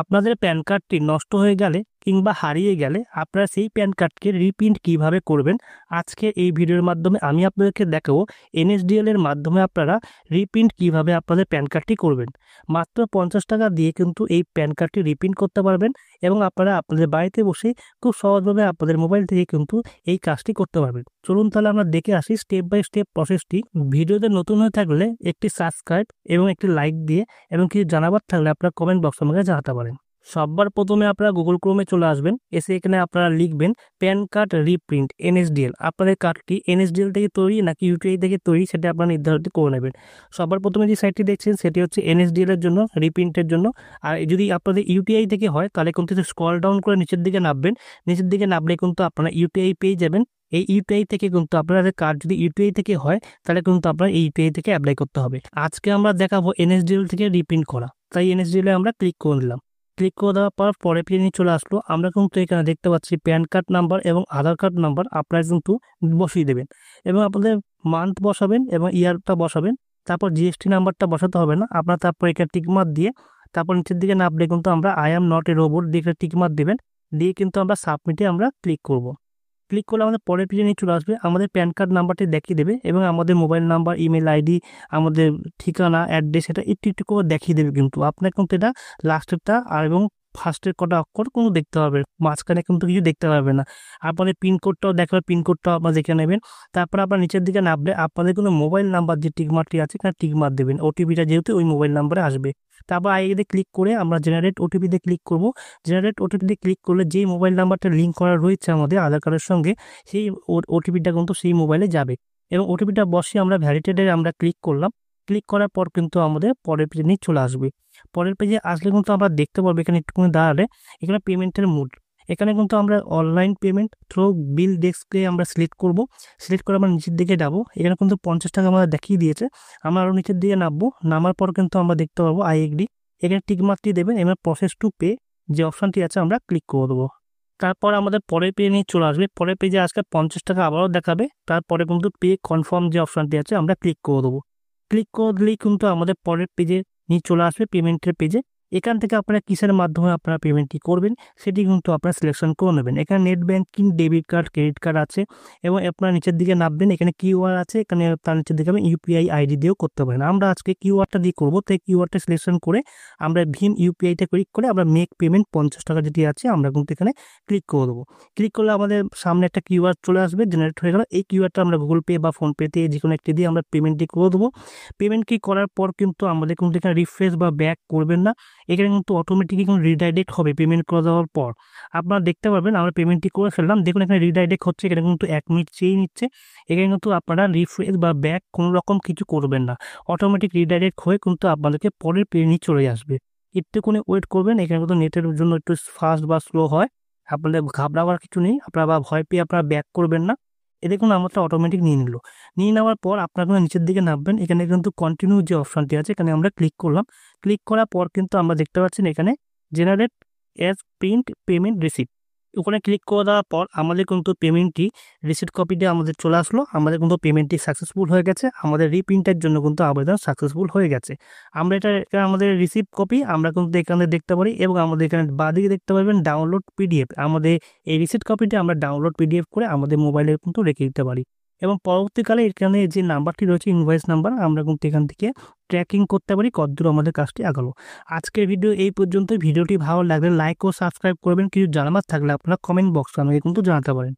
আপনাদের প্যান কার্ডটি নষ্ট হয়ে গেলে কিংবা হারিয়ে গেলে আপনারা সেই প্যান কার্ডকে রিপ্রিন্ট কিভাবে করবেন, আজকে এই ভিডিওর মাধ্যমে আমি আপনাদেরকে দেখাবো। এনএসডিএল এর মাধ্যমে আপনারা রিপ্রিন্ট কিভাবে আপনাদের প্যান কার্ডটি করবেন। মাত্র 50 টাকা দিয়ে কিন্তু এই প্যান কার্ডটি রিপ্রিন্ট করতে পারবেন এবং আপনারা আপনাদের বাড়িতে বসে খুব সহজভাবে আপনাদের মোবাইল থেকে কিন্তু এই কাজটি করতে পারবেন। চলুন তাহলে আমরা দেখে আসি স্টেপ বাই স্টেপ প্রসেসটি। ভিডিওতে নতুন হয়ে থাকলে একটি সাবস্ক্রাইব এবং একটি লাইক দিয়ে এবং কিছু জানাবার থাকলে আপনারা কমেন্ট বক্সে আমাকে জানাতে পারেন। সবার প্রথমে আপনারা গুগল ক্রোমে চলে আসবেন, এসে এখানে আপনারা লিখবেন প্যান কার্ড রিপ্রিন্ট এনএসডিএল। আপনাদের কার্ডটি এনএসডিএল থেকে তৈরি নাকি ইউটিআই থেকে তৈরি সেটা আপনারা নির্ধারিত করে নেবেন। সবার প্রথমে যে সাইটটি দেখছেন সেটি হচ্ছে এনএসডিএল এর জন্য, রিপ্রিন্টের জন্য। আর যদি আপনাদের ইউটিআই থেকে হয় তাহলে কিন্তু স্ক্রল ডাউন করে নিচের দিকে নামবেন। নিচের দিকে নামলে কিন্তু আপনারা ইউটিআই পেয়ে যাবেন। এই ইউটিআই থেকে কিন্তু আপনাদের কার্ড যদি ইউটিআই থেকে হয় তাহলে কিন্তু আপনার এই ইউটিআই থেকে অ্যাপ্লাই করতে হবে। আজকে আমরা দেখাবো এনএসডিএল থেকে রিপ্রিন্ট করা, তাই এনএসডিএল এ আমরা ক্লিক করে নিলাম। ক্লিক করে দেওয়ার পর পরে পেজে চলে আসলো। আমরা কিন্তু এখানে দেখতে পাচ্ছি প্যান কার্ড নাম্বার এবং আধার কার্ড নাম্বার আপনারা কিন্তু বসিয়ে দেবেন এবং আপনাদের মান্থ বসাবেন এবং ইয়ারটা বসাবেন। তারপর জিএসটি নাম্বারটা বসাতে হবে না আপনার। তারপর এখানে টিকমার্ক দিয়ে তারপর নিচের দিকে নামলে কিন্তু আমরা I am not a robot দিয়ে টিকমার্ক দেবেন, দিয়ে কিন্তু আমরা সাবমিটে আমরা ক্লিক করব। ক্লিক করলে আমাদের পরের পেজে নিয়ে চলে আসবে। আমাদের প্যান কার্ড নাম্বারটি দেখিয়ে দেবে এবং আমাদের মোবাইল নাম্বার, ইমেল আইডি, আমাদের ঠিকানা, অ্যাড্রেস এটা একটু একটু করে দেখিয়ে দেবে। কিন্তু আপনার কিন্তু এটা লাস্টেরটা আর এবং ফার্স্টের কটা অক্ষর কিন্তু দেখতে হবে, মাঝখানে কিন্তু কিছু দেখতে পারবে না। আপনাদের পিনকোডটাও দেখাবে, পিনকোডটাও আপনারা দেখে নেবেন। তারপর আপনার নিচের দিকে নামলে আপনাদের কোনো মোবাইল নাম্বার যে টিকমার্কটি আছে এখানে টিকমার্ক দেবেন, ওটিপিটা যেহেতু ওই মোবাইল নাম্বারে আসবে। তারপর আইডিতে ক্লিক করে আমরা জেনারেট ওটিপিতে ক্লিক করব। জেনারেট ওটিপিতে ক্লিক করলে যেই মোবাইল নাম্বারটা লিঙ্ক করা রয়েছে আমাদের আধার কার্ডের সঙ্গে সেই ওটিপিটা কিন্তু সেই মোবাইলে যাবে এবং ওটিপিটা বসিয়ে আমরা ভ্যালিডেটে আমরা ক্লিক করলাম। ক্লিক করার পর কিন্তু আমাদের পরের পেজে নিয়ে চলে আসবে। পরের পেজে আসলে কিন্তু আমরা দেখতে পারবো এখানে একটুখানি দাঁড়ালে এখানে পেমেন্টের মোড। এখানে কিন্তু আমরা অনলাইন পেমেন্ট থ্রু বিল ডেস্ককে আমরা সিলেক্ট করব। সিলেক্ট করে আমরা নিচের দিকে যাবো। এখানে কিন্তু 50 টাকা আমাদের দেখিয়ে দিয়েছে। আমরা আরও নিচের দিকে নামবো। নামার পর কিন্তু আমরা দেখতে পারবো আই এগ্রি। এখানে টিকমার্কটি দেবেন এবং প্রসেস টু পে যে অপশানটি আছে আমরা ক্লিক করে দেবো। তারপর আমাদের পরের পেজে নিয়ে চলে আসবে। পরের পেজে আজকে 50 টাকা আবারও দেখাবে। তারপরে কিন্তু পে কনফার্ম যে অপশানটি আছে আমরা ক্লিক করে দেবো। ক্লিক করে দিলেই কিন্তু আমাদের পরের পেজে নিয়ে চলে আসবে পেমেন্টের পেজে। এখান থেকে আপনারা কিসের মাধ্যমে আপনারা পেমেন্টটি করবেন সেটি কিন্তু আপনারা সিলেকশন করে নেবেন। এখানে net banking, debit card, credit card আছে এবং আপনারা নিচের দিকে নামবেন। এখানে কিউআর আছে, এখানে তার নিচের দিকে ইউপিআই আইডি দিয়েও করতে পারেন। আমরা আজকে কিউআরটা দিয়ে করবো, তাই কিউআরটা সিলেকশন করে আমরা ভীম ইউপিআইতে ক্লিক করে আমরা মেক পেমেন্ট 50 টাকা যেটি আছে আমরা কিন্তু এখানে ক্লিক করে দেবো। ক্লিক করলে আমাদের সামনে একটা কিউআর চলে আসবে, জেনারেট হয়ে গেল। এই কিউআরটা আমরা গুগল পে বা ফোনপেতে যে কোনো একটি দিয়ে আমরা পেমেন্টটি করে দেবো। পেমেন্ট কি করার পর কিন্তু আমাদের কিন্তু এখানে রিফ্রেশ বা ব্যাক করবেন না। এখানে কিন্তু অটোমেটিকলি কিন্তু রিডাইরেক্ট হবে পেমেন্ট করে দেওয়ার পর। আপনারা দেখতে পারবেন আমরা পেমেন্টটি করে ফেললাম, দেখুন এখানে রিডাইরেক্ট হচ্ছে। এখানে কিন্তু 1 মিনিট চেয়ে নিচ্ছে। এখানে কিন্তু আপনারা রিফ্রেশ বা ব্যাক কোনো রকম কিছু করবেন না, অটোমেটিক রিডাইরেক্ট হয়ে কিন্তু আপনাদেরকে পরের পেমেন্ট চলে আসবে। একটুখানি ওয়েট করবেন। এখানে কিন্তু নেটের জন্য একটু ফাস্ট বা স্লো হয়, আপনাদের ঘাবড়াবার কিছু নেই। আপনারা বা ভয় পেয়ে আপনারা ব্যাক করবেন না। এ দেখুন আমারটা অটোমেটিক নিয়ে নিল। নিয়ে নেওয়ার পর আপনারা কিন্তু নিচের দিকে নামবেন। এখানে কিন্তু কন্টিনিউ যে অপশানটি আছে এখানে আমরা ক্লিক করলাম। ক্লিক করার পর কিন্তু আমরা দেখতে পাচ্ছেন এখানে generate as print payment receipt. ওখানে ক্লিক করে দেওয়ার পর আমাদের কিন্তু পেমেন্টটি রিসিপ্ট কপিটা আমাদের চলে আসলো। আমাদের কিন্তু পেমেন্টটি সাকসেসফুল হয়ে গেছে। আমাদের রিপ্রিন্টের জন্য কিন্তু আবেদন সাকসেসফুল হয়ে গেছে। আমরা এটা আমাদের রিসিপ্ট কপি আমরা কিন্তু এখানে দেখতে পারি এবং আমাদের এখানে বাঁদিকে দেখতে পারবেন ডাউনলোড পিডিএফ। আমাদের এই রিসিপ্ট কপিটা আমরা ডাউনলোড পিডিএফ করে আমাদের মোবাইলে কিন্তু রেখে দিতে পারি এবং পরবর্তীকালে এখানে যে নাম্বারটি রয়েছে ইনভয়েস নাম্বার আমরা কিন্তু এখান থেকে ট্র্যাকিং করতে পারি কতদূর আমাদের কাজটি আগালো। আজকের ভিডিও এই পর্যন্ত। ভিডিওটি ভালো লাগলে লাইক ও সাবস্ক্রাইব করবেন। কিছু জানাবার থাকলে আপনারা কমেন্ট বক্সে আমাকে কিন্তু জানাতে পারেন।